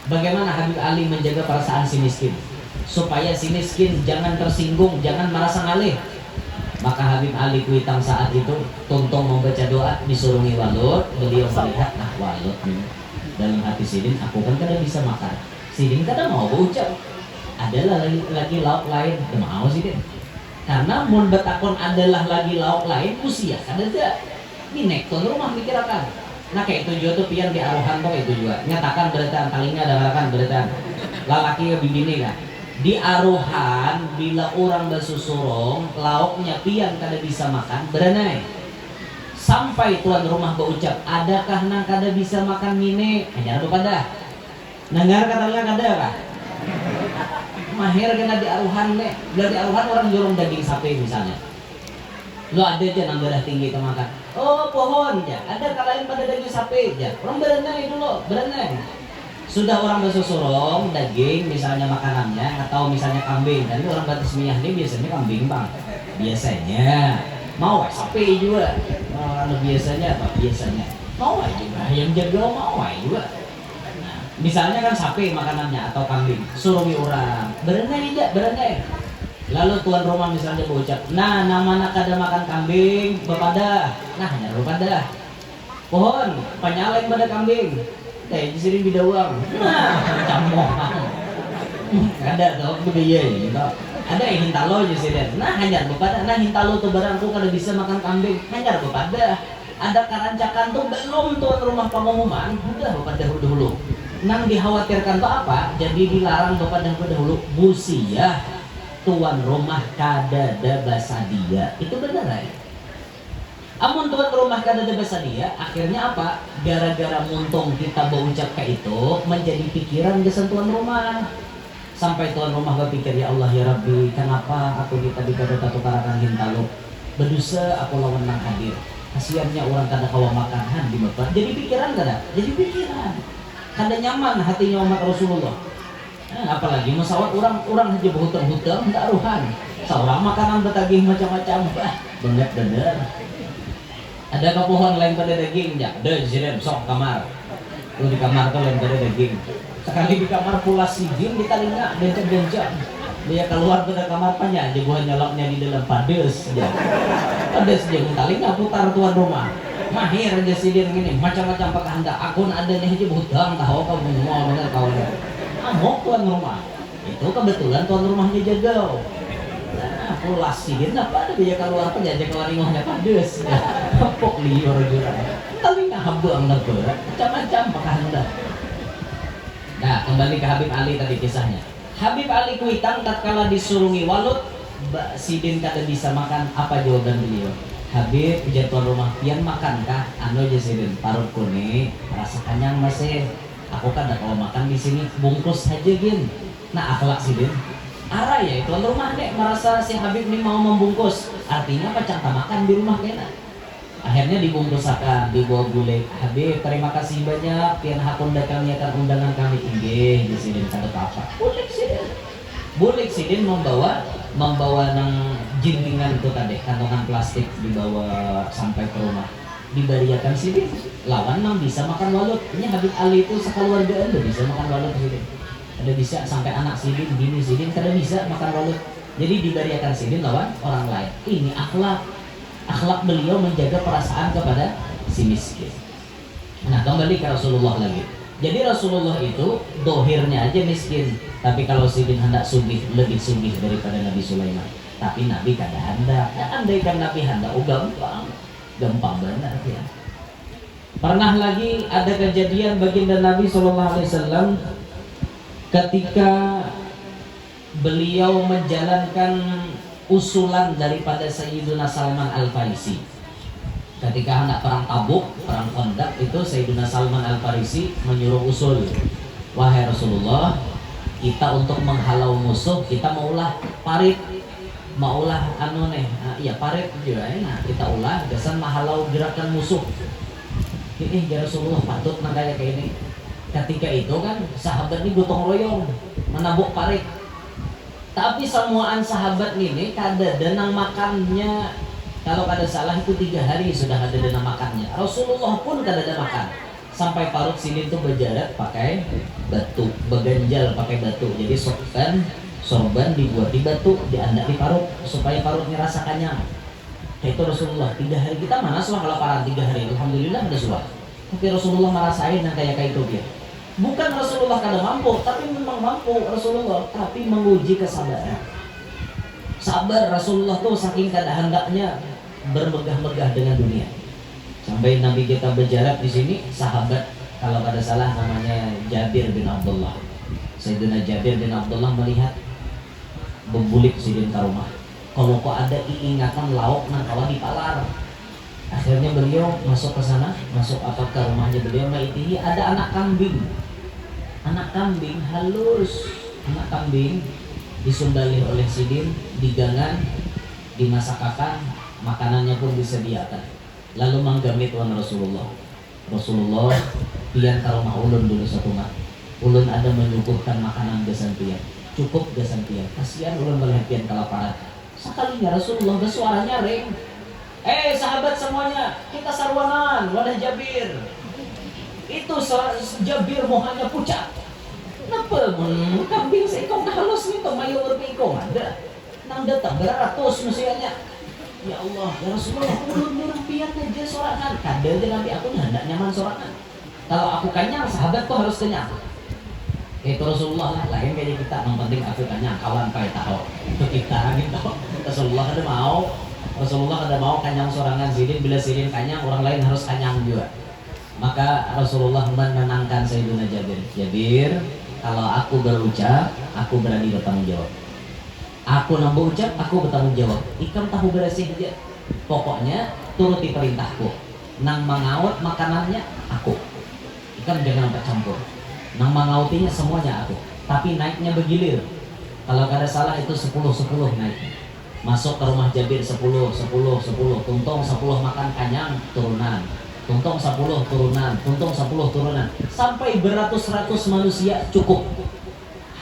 Bagaimana Habib Ali menjaga perasaan si miskin supaya si miskin jangan tersinggung, jangan merasa ngalih? Maka Habib Ali Kuitang saat itu tuntung membaca doa disurungi walut. Beliau melihat walut dalam hati sidin, aku kan kada bisa makan. Sidin kada mau berucap adalah lagi lauk lain, tidak mau sidin. Karena mun betakon adalah lagi lauk lain usia kada ada. Ini ton rumah dikirakan. Nah kayak itu juga tuh pian di aruhan tuh itu juga nyatakan beretan talingnya dengarkan beretan lalaki ya bini kan di aruhan bila orang bersusurong lauknya pian kada bisa makan berenai sampai tuan rumah berucap adakah nang kada bisa makan mine hanya ada pada nangar katanya kada kah mahir kena di aruhan nih bila di aruhan orang jorong daging sapi misalnya lo ada aja nang darah tinggi kemakan. Oh pohon ya, ada kalahin pada daging sapi ya. Orang berenang dulu, berenang. Sudah orang bersusurong daging misalnya makanannya atau misalnya kambing. Dan orang batas minyak ini biasanya kambing bang. Biasanya mau sapi juga. Biasanya apa? Biasanya mau juga. Yang jago mau juga. Nah, misalnya kan sapi makanannya atau kambing, suruhi orang berenang tidak berenang. Lalu tuan rumah misalnya berucap, nah nama kada makan kambing, bepada, nah hanya bepada. Pohon, penyalain pada kambing, di sini bidawang, nah campur, ada tau budaya ini, ada yang hintalo aja sih nah hanya bepada, nah hintalo tuh barangku kada bisa makan kambing, hanya bepada. Ada karancakan tuh belum tuan rumah pengumuman, udah bepada dulu. Nang dikhawatirkan tuh apa? Jadi dilarang bepada dulu, busia. Tuan rumah kada ada basadia itu benar ya. Amun tuan rumah kada ada basadia akhirnya apa? Gara-gara muntung kita berucap kayak itu menjadi pikiran gesan tuan rumah sampai tuan rumah berpikir ya Allah ya Rabbi kenapa aku kita kada tukarakan hintalo berdosa aku lawan nang hadir kasihannya orang kada kawa makan di bapak jadi pikiran kada jadi pikiran kada nyaman hatinya umat Rasulullah. Apalagi masawat orang aja berhutang-hutang tak ruhan. Seorang makanan bertagih macam-macam, banget bener. Ada pohon lain pada daging, ya, ada jiran sok kamar. Lu di kamar tuh lain pada daging. Sekali di kamar pula sidin di telinga dan dia keluar pada kamar panjang, jagoan nyoloknya di dalam pades, ya. Pades jagung telinga putar tuan rumah. Mahir aja sidin gini, macam-macam pakai hendak. Akun adanya aja berhutang, tahu kamu semua bener kau lihat. Amok tuan rumah. Itu kebetulan tuan rumahnya jago. Pulas sidin apa ada dia keluar penjajah keluar ringohnya pades ya. Pok liur jurang tapi nggak habang negara macam-macam pakai hendak. Nah kembali ke Habib Ali tadi kisahnya. Habib Ali kuitang tatkala disurungi walut sidin kada bisa makan, apa jawaban beliau? Habib puja tuan rumah pian makan kah? Anu aja sidin parut kuning rasa kenyang masih aku kan kalau makan di sini bungkus aja gin. Nah akhlak sidin arah ya tuan rumah dek merasa si Habib ini mau membungkus, artinya pacang makan di rumah kena. Akhirnya dibungkus akan dibawa gulai. Habib terima kasih banyak pian hakun datang niatan undangan kami inggih di sini kada apa. Bulik sidin membawa nang jintingan itu tadi kantongan plastik dibawa sampai ke rumah. Dibariakan sidin lawan nang bisa makan walut. Ini Habib Ali itu sekeluarga anda bisa makan walut sidin. Ada bisa sampai anak sidin, bini sidin kada bisa makan walut. Jadi dibariakan sidin lawan orang lain. Ini akhlak beliau menjaga perasaan kepada si miskin. Nah kembali ke Rasulullah lagi. Jadi Rasulullah itu dohirnya aja miskin, tapi kalau sidin hendak sugih lebih sugih daripada Nabi Sulaiman. Tapi Nabi kada hendak. Andaikan Nabi hendak, gampang benar ya. Pernah lagi ada kejadian baginda Nabi SAW ketika beliau menjalankan usulan daripada Sayyiduna Salman Al-Farisi. Ketika hendak perang Tabuk, perang Khandaq itu Sayyiduna Salman Al-Farisi menyuruh usul, wahai Rasulullah, kita untuk menghalau musuh kita maulah parit, maulah parit juga enak, kita ulah gasan menghalau gerakan musuh. Ini ya Rasulullah patut nang kayak ini. Ketika itu kan sahabat ini gotong royong menabuk parit. Tapi semuaan sahabat ini kada denang makannya. Kalau kada salah itu 3 hari sudah ada denang makannya. Rasulullah pun kada ada makan. Sampai parut sini tuh berjarak pakai batu, beganjal pakai batu. Jadi sorban dibuat di batu, diandak di parut supaya parutnya rasa kenyang. Itu Rasulullah 3 hari. Kita mana suah kalau parang 3 hari. Alhamdulillah ada suah. Tapi Rasulullah merasain yang kayak itu dia. Bukan Rasulullah kada mampu, tapi memang mampu Rasulullah, tapi menguji kesabaran. Sabar Rasulullah tuh saking kada hendaknya bermegah-megah dengan dunia. Sampai Nabi kita berjarak di sini, sahabat kalau kada salah namanya Jabir bin Abdullah. Sayyidina Jabir bin Abdullah melihat bebulik sidin ke rumah. Kalau kok ada ingatan lauk nang kawan dipalar. Akhirnya beliau masuk ke sana, masuk ke rumahnya beliau, maitihi ada anak kambing. Anak kambing halus, anak kambing disumbali oleh sidin, digangan, dimasakakan, makanannya pun disediakan. Lalu manggamit wan Rasulullah. Rasulullah pian ka rumah ulun dulu satu mat. Ulun ada menyuguhkan makanan gasan pian. Cukup gasan pian. Kasihan ulun melihat pian kelaparan. Sekalinya Rasulullah bersuara nyaring. Sahabat semuanya, kita sarwanan, wadah Jabir. Itu Jabir mohanya pucat. Kenapa kambing seekor halus nih, mayo berpikong ada. Nang datang beratus manusianya. Ya Allah, ya Rasulullah, ulun pian aja sorangan. Kada aja Nabi aku hendak nyaman sorangan. Kalau aku kenyang, sahabatku harus kenyang. Itu Rasulullah lah, lain kayak kita. Yang penting aku kenyang, kawan kayak tahu. Itu kita gitu. Rasulullah kada mau. Rasulullah kada mau kenyang sorangan sidin, bila sidin kenyang orang lain harus kenyang juga. Maka Rasulullah menenangkan Sayyidina Jabir. Jabir, kalau aku berucap, aku berani bertanggung jawab. Aku nambah ucap, aku bertanggung jawab. Ikam tahu beresih aja. Pokoknya turuti perintahku. Nang mengaut makanannya aku. Ikam jangan sampai campur. Nang mengautinya semuanya aku. Tapi naiknya bergilir. Kalau kada salah itu 10 naik. Masuk ke rumah Jabir 10. Tuntung 10 makan kanyang turunan. Tuntung 10 turunan, tuntung 10 turunan, sampai beratus-ratus manusia cukup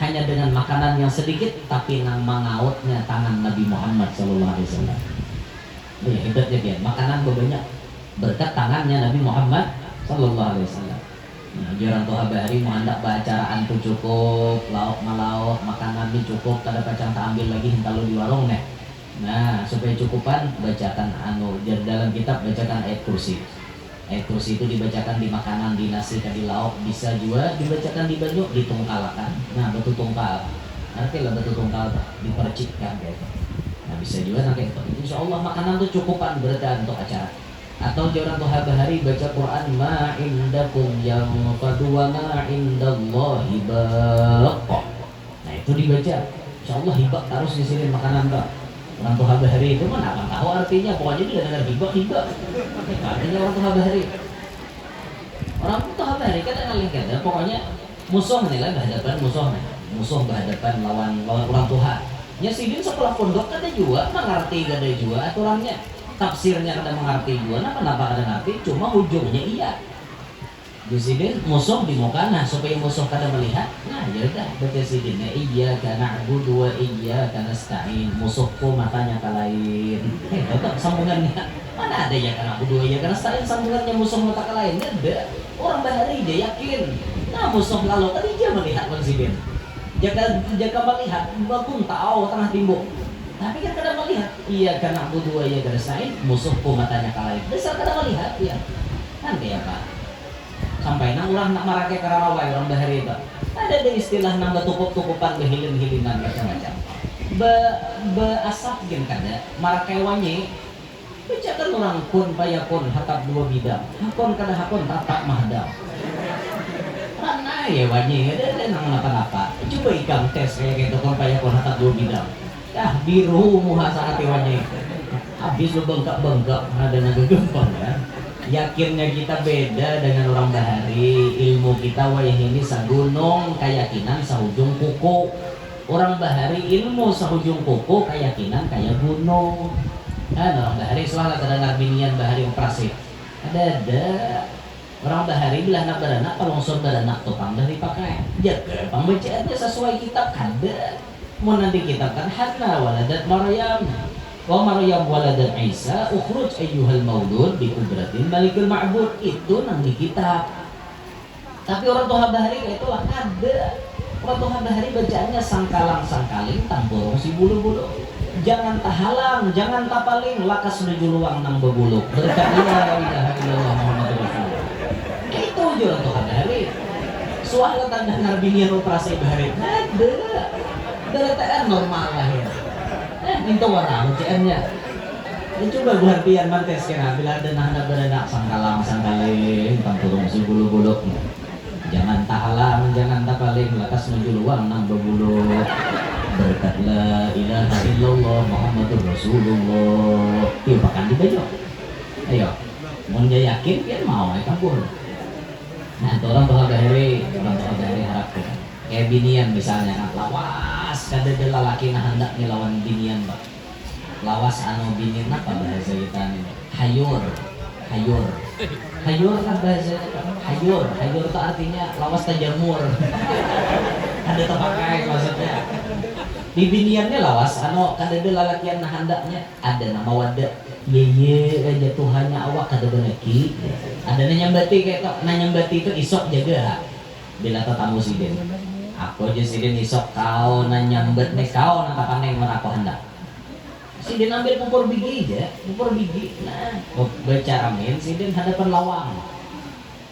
hanya dengan makanan yang sedikit, tapi nang mangautnya tangan Nabi Muhammad SAW. Ini hebatnya dia, makanan banyak berkat tangannya Nabi Muhammad SAW. Nah, orang tuh hari mau hendak bacaraan tuh cukup, lauk malauk, makanan ini cukup, kada pacang tak ambil lagi hentalo di warung nih. Nah, supaya cukupan bacakan dalam kitab bacakan ayat kursi. Ayat kursi itu dibacakan di makanan, di nasi, di lauk, bisa juga dibacakan di baju, ditungkalakan. Nah, batu tungkal. Nanti lah batu tungkal dipercikkan kayak itu. Nah, bisa juga nanti itu. Insya Allah makanan tuh cukupan berarti untuk acara. Atau orang tuh hari baca Quran, ma indakum yang wa ma indallahi baq. Nah, itu dibaca. Insya Allah hibak harus di sini makanan tak. Orang tuh hari itu mana akan tahu artinya, pokoknya dia dengar hibak. Artinya orang tuh hari. Orang tuh hari kan ngaling kada, pokoknya musuh nih lah berhadapan musuh berhadapan lawan orang Tuhan. Ya sidin sekolah pondok kada juga mengerti kada juga aturannya. Tafsirnya kada mengerti juga, kenapa kada ngerti, cuma ujungnya iya. Di sini musuh di muka, nah supaya musuh kada melihat, nah yaudah baca sidinnya iyyaka na'budu wa iyyaka nasta'in. Musuhku matanya kalain. Tetap sambungannya. Mana ada ya kana na'budu wa iyyaka nasta'in sambungannya musuh mata kalain? Ada. Orang bahari dia yakin. Nah musuh lalu tadi dia melihat bang sidin. Jaka melihat, bakun tahu tengah timbuk. Tapi kan kada melihat, iya karena aku dua ya kada sain, musuhku matanya kalain. Dasar kada melihat ya. Nanti apa? Sampai nang ulah nak marake karawai orang bahari itu. Ada istilah nang tukup-tukupan behilin-hilingan macam-macam. Asap gen kada marake wanyi. Bacakan orang kun payakun hatap dua bidang. Hakon kada hakon tatak mahdam. Mana ya wanyi ada nang apa-apa. Coba ikam tes kayak gitu kun payakun hatap dua bidang. Biru muha sangat iwannya habis lu bengkak-bengkak ada naga gempang ya. Yakinnya kita beda dengan orang bahari. Ilmu kita wayah ini sagunung, keyakinan sahujung kuku. Orang bahari ilmu sahujung kuku, keyakinan kayak gunung. Kan orang bahari soalnya ada binian bahari operasi. Ada orang bahari bilah nak beranak, longsor beranak topang dari pakai. Jaga pembacaannya sesuai kitab kada. Mau nanti kita kan Hanna waladat Maryam wa Maryam waladat Isa ukhruj ayyuhal maulud bi qudratin malikul ma'bud. Itu nang di kitab. Tapi orang tua bahari kayak itulah ada. Orang tua bahari bacaannya sangkalang-sangkaling tamborong si bulu-bulu. Jangan tahalang, jangan tapaling, lakas menuju luang nang bebuluk. Berkat la ilaha illallah Muhammadur Rasulullah. Itu aja orang tua bahari. Soalnya tanda narbinian operasi bahari ada. Darataan normal lah ya. Itu warna ujiannya. Coba berhentian mantes kena bila ada nahana beranak sangkalang-sangkaling tampurung si bulu-buluk. Jangan tahalang, jangan tapaling, lakas menuju luang nang bebuluk. Berkat la ilaha illallah Muhammadur Rasulullah. Iya bahkan di baju. Ayo, mau yakin kan mau campur. Nah, orang bahari harap kayak binian misalnya kan lawas kada ada lalaki nah hendak lawan binian pak. Lawas anu binian apa bahasa kita nih? Hayur kan bahasa hayur itu artinya lawas tajamur. Ada terpakai maksudnya. Di biniannya lawas anu kada ada lalakian nah hendaknya ada nama wadah. Ye aja Tuhannya awak kada beneki. Ada nyambati kayak tok, nyambati itu isok jaga. Bila tetamu sidin. Aku aja sidin isok kau nyambet nih kau nang kapan yang aku hendak. Sidin ambil pupur biji aja, pupur biji. Nah, baca amin sidin hadapan lawang.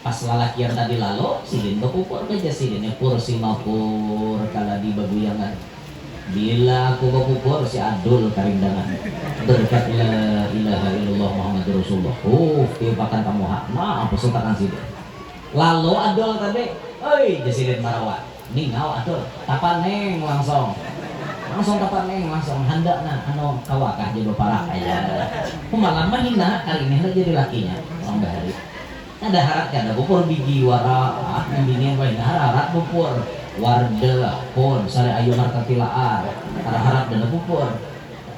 Pas lalakian tadi lalu, sidin pupur aja sidin pur si mapur kala di baguyangan. Bila aku pupur si adul karindangan. Berkat la ilaha illallah Muhammadur Rasulullah. Tiupakan kamu hak. Nah, apa sutakan sidin. Lalu adul tadi, oi jasidin marawat. Ningau atuh tapaneng langsung tapaneng langsung hendak nah anu kawakah jadi baparak aya kumaha mah hina kali ini jadi lakinya orang bahari ada harap kada bupur biji wara binian wae harap bupur warda pun sare ayu markatilaar harap dan bupur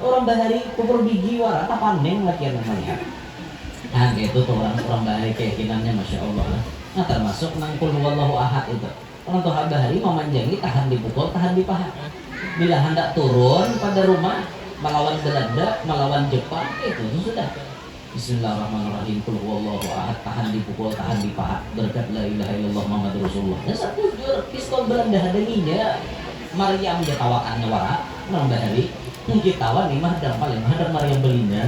orang bahari bupur biji wara tapaneng lakian namanya Nah itu tuh orang-orang bahari keyakinannya Masya Allah. Nah termasuk nangkul wallahu ahad itu. Orang tuh bahari memanjangi tahan dipukul, tahan dipahat. Bila hendak turun pada rumah melawan Belanda, melawan Jepang itu sudah. Bismillahirrahmanirrahim. Qul huwallahu ahad, tahan dipukul, tahan dipahat. Berkat la ilaha illallah Muhammad Rasulullah. Dan satu jur pistol Belanda hadaninya. Maryam dia tawakan wara, orang bahari. Mungkin tawan nih mah paling ada Maryam Belinda.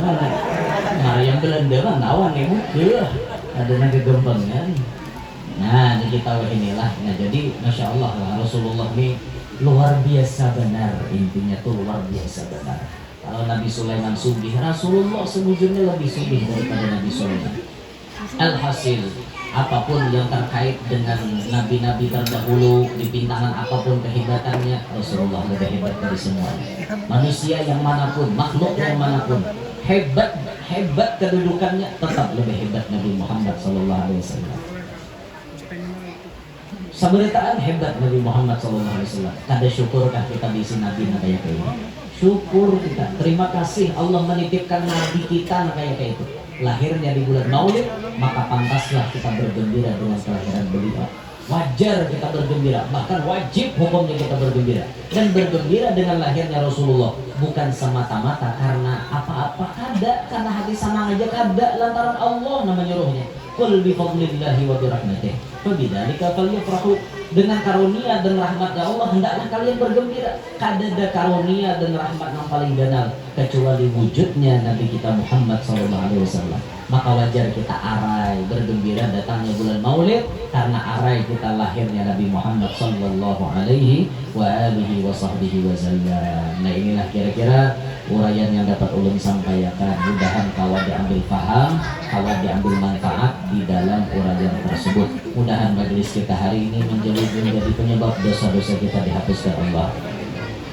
Maryam Belanda mah nawan nih muka. Ada naga gempengan. Nah, ini kita inilah. Nah, jadi Masya Allah lah, Rasulullah ini luar biasa benar. Intinya tuh luar biasa benar. Kalau Nabi Sulaiman sugih, Rasulullah sebujurnya lebih sugih daripada Nabi Sulaiman. Alhasil, apapun yang terkait dengan nabi-nabi terdahulu, dipintahan apapun kehebatannya, Rasulullah lebih hebat dari semuanya. Manusia yang manapun, makhluk yang manapun, hebat kedudukannya, tetap lebih hebat Nabi Muhammad SAW. Sabaritaan hebat Nabi Muhammad SAW. Kada syukurkah kita diisi Nabi na kayak ini? Syukur kita, terima kasih Allah menitipkan Nabi kita na kayak itu. Lahirnya di bulan Maulid, maka pantaslah kita bergembira dengan kelahiran beliau. Wajar kita bergembira, bahkan wajib hukumnya kita bergembira. Dan bergembira dengan lahirnya Rasulullah bukan semata-mata karena apa-apa, kada, karena hati senang aja kada, lantaran Allah nama nyuruhnya. Qul bi fadlillahi wa bi rahmatih fabidzalika falyafrahu. Dengan karunia dan rahmatnya Allah hendaklah kalian bergembira. Kada ada karunia dan rahmat yang paling ganal kecuali wujudnya Nabi kita Muhammad SAW. Maka wajar kita arai bergembira datangnya bulan Maulid karena arai kita lahirnya Nabi Muhammad sallallahu alaihi wa alihi wa sahbihi wasallam. Nah inilah kira-kira uraian yang dapat ulun sampaikan. Mudahan kawan diambil paham, kawan diambil manfaat di dalam uraian tersebut. Mudahan majelis kita hari ini menjadi penyebab dosa-dosa kita dihapuskan Allah.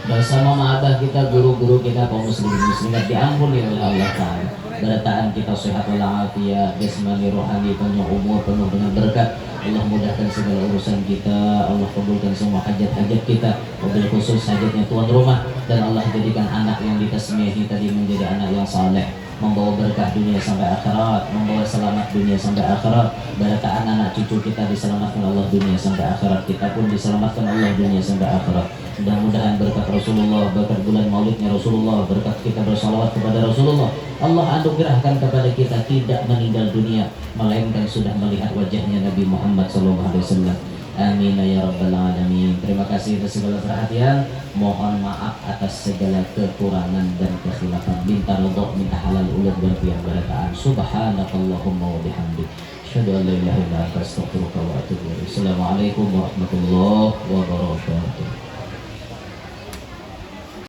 Dosa mama abah kita, guru-guru kita, kaum muslimin muslimat diampuni oleh Allah Ta'ala. Berataan kita sehat walafiat, jasmani rohani, penuh umur, penuh dengan berkat. Allah mudahkan segala urusan kita, Allah kabulkan semua hajat-hajat kita, wabil khusus hajatnya tuan rumah, dan Allah jadikan anak yang ditasmihi tadi menjadi anak yang saleh, membawa berkah dunia sampai akhirat, membawa selamat dunia sampai akhirat. Berataan anak cucu kita diselamatkan Allah dunia sampai akhirat, kita pun diselamatkan Allah dunia sampai akhirat. Mudah-mudahan berkat Rasulullah, berkat bulan maulidnya Rasulullah, berkat kita bersalawat kepada Rasulullah, Allah anugerahkan kepada kita tidak meninggal dunia, melainkan sudah melihat wajahnya Nabi Muhammad SAW. Amin ya rabbal alamin. Terima kasih atas segala perhatian. Mohon maaf atas segala kekurangan dan kekhilafan. Minta ridha, minta halal ulad dan piyah barakaan. Subhanakallahumma wa bihamdik. Asyhadu an la ilaha illa anta astaghfiruka wa atubu ilaik. Assalamualaikum warahmatullahi wabarakatuh.